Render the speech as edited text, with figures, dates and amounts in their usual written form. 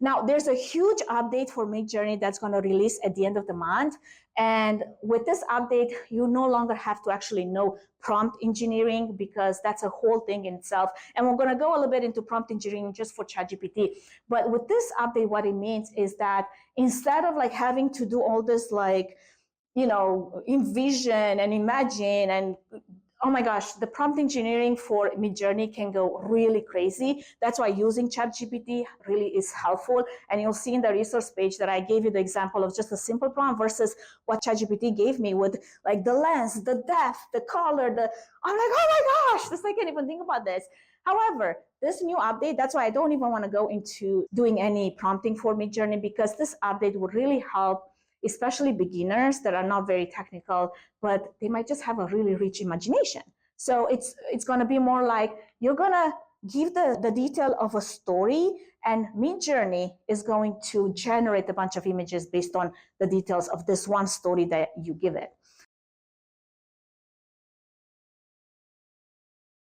Now, there's a huge update for midjourney that's going to release at the end of the month. And with this update, you no longer have to actually know prompt engineering, because that's a whole thing in itself. And we're going to go a little bit into prompt engineering just for ChatGPT. But with this update, what it means is that instead of like having to do all this, like, envision and imagine and oh my gosh, the prompt engineering for midjourney can go really crazy. That's why using ChatGPT really is helpful. And you'll see in the resource page that I gave you the example of just a simple prompt versus what ChatGPT gave me with like the lens, the depth, the color, I'm like, oh my gosh, I can't even think about this. However, this new update, that's why I don't even want to go into doing any prompting for midjourney, because this update will really help especially beginners that are not very technical, but they might just have a really rich imagination. So it's going to be more like you're going to give the detail of a story, and midjourney is going to generate a bunch of images based on the details of this one story that you give it.